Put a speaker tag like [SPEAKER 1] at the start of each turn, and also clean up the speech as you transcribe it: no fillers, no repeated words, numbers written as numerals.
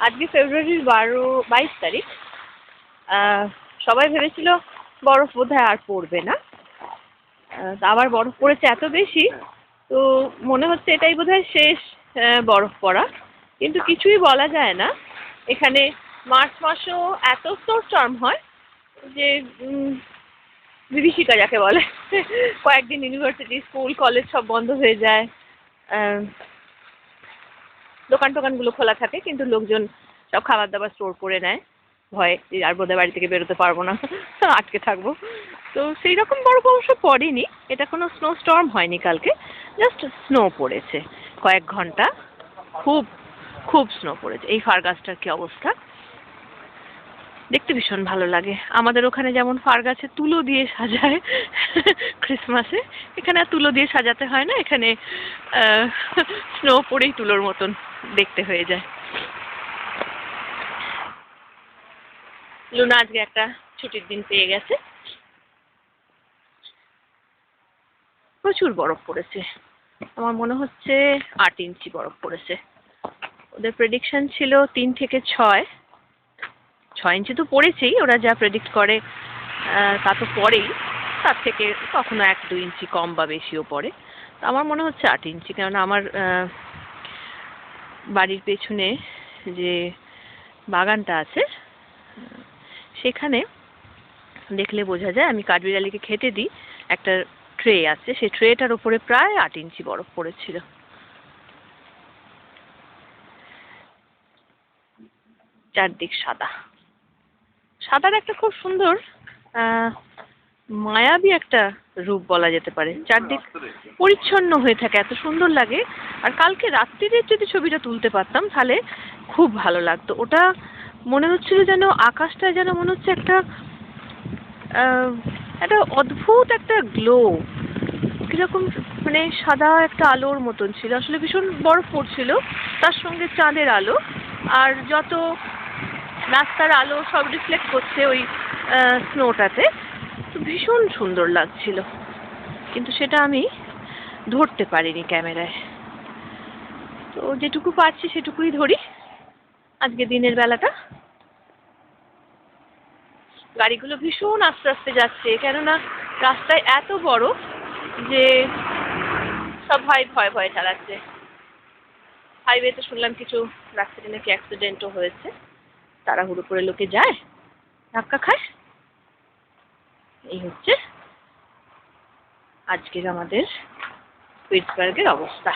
[SPEAKER 1] আজকে ফেব্রুয়ারির 22 তারিখ। সবাই ভেবেছিল বরফ বোধহয় আর পড়বে না, আবার বরফ পড়েছে এত বেশি, তো মনে হচ্ছে এটাই বোধহয় শেষ বরফ পড়া। কিন্তু কিছুই বলা যায় না। এখানে মার্চ মাসেও এত স্নোস্টর্ম হয় যে বিভীষিকা যাকে বলে। কয়েকদিন ইউনিভার্সিটি, স্কুল, কলেজ সব বন্ধ হয়ে যায়। দোকান টোকানগুলো খোলা থাকে, কিন্তু লোকজন সব খাবার দাবার স্টোর করে নেয় ভয়ে যে আর বোধহয় বাড়ি থেকে বেরোতে পারবো না, আটকে থাকবো। তো সেই রকম বরফ অবশ্য পড়েনি, এটা কোনো স্নো স্টর্ম হয়নি কালকে, জাস্ট স্নো পড়েছে কয়েক ঘন্টা। খুব খুব স্নো পড়েছে। এই ফারগাছটার কি অবস্থা, দেখতে ভীষণ ভালো লাগে। আমাদের ওখানে যেমন ফার গাছে তুলো দিয়ে সাজায় ক্রিসমাসে, এখানে আর তুলো দিয়ে সাজাতে হয় না, এখানে স্নো পড়েই তুলোর মতন দেখতে হয়ে যায়। লুনা আজকে একটা ছুটির দিন পেয়ে গেছে। প্রচুর বরফ পড়েছে, আমার মনে হচ্ছে 8 ইঞ্চি বরফ পড়েছে। ওদের প্রেডিকশন ছিল 3 থেকে 6। 6 ইঞ্চি তো পড়েছেই, ওরা যা প্রেডিক্ট করে তা তো পড়েই, তার থেকে কখনো 1-2 ইঞ্চি কম বা বেশিও পড়ে। আমার মনে হচ্ছে 8 ইঞ্চি, কেননা আমার বাড়ির পেছনে যে বাগানটা আছে সেখানে দেখলে বোঝা যায়, আমি কাঠবিড়ালিকে খেতে দিই, একটা ট্রে আছে, সেই ট্রেটার উপরে প্রায় 8 ইঞ্চি বরফ পড়েছিল। চারদিক সাদা, সাদার একটা খুব সুন্দর মায়াবী একটা রূপ বলা যেতে পারে। চারদিক পরিচ্ছন্ন হয়ে থাকে, এত সুন্দর লাগে। আর কালকে রাত্রিরে যদি ছবিটা তুলতে পারতাম তাহলে খুব ভালো লাগতো। ওটা মনে হচ্ছিল যেন আকাশটা যেন মনে হচ্ছে একটা একটা অদ্ভুত একটা গ্লো, কিরকম মানে সাদা একটা আলোর মতন ছিল। আসলে ভীষণ বরফ পড়ছিল, তার সঙ্গে চাঁদের আলো, আর যত রাস্তার আলো সব রিফ্লেক্ট করছে ওই স্নোটাতে, তো ভীষণ সুন্দর লাগছিল। কিন্তু সেটা আমি ধরতে পারিনি ক্যামেরায়, তো যেটুকু পারছি সেটুকুই ধরি আজকে দিনের বেলাটা। গাড়িগুলো ভীষণ আস্তে আস্তে যাচ্ছে, কেননা রাস্তায় এত বড় যে সব ভয়ে ভয়ে চালাচ্ছে। হাইওয়েতে শুনলাম কিছু রাস্তায় নাকি অ্যাক্সিডেন্টও হয়েছে, তাড়াহুড়ো করে লোকে যায়, ধাক্কা খায়। এই হচ্ছে আজকের আমাদের পিটসবার্গের অবস্থা।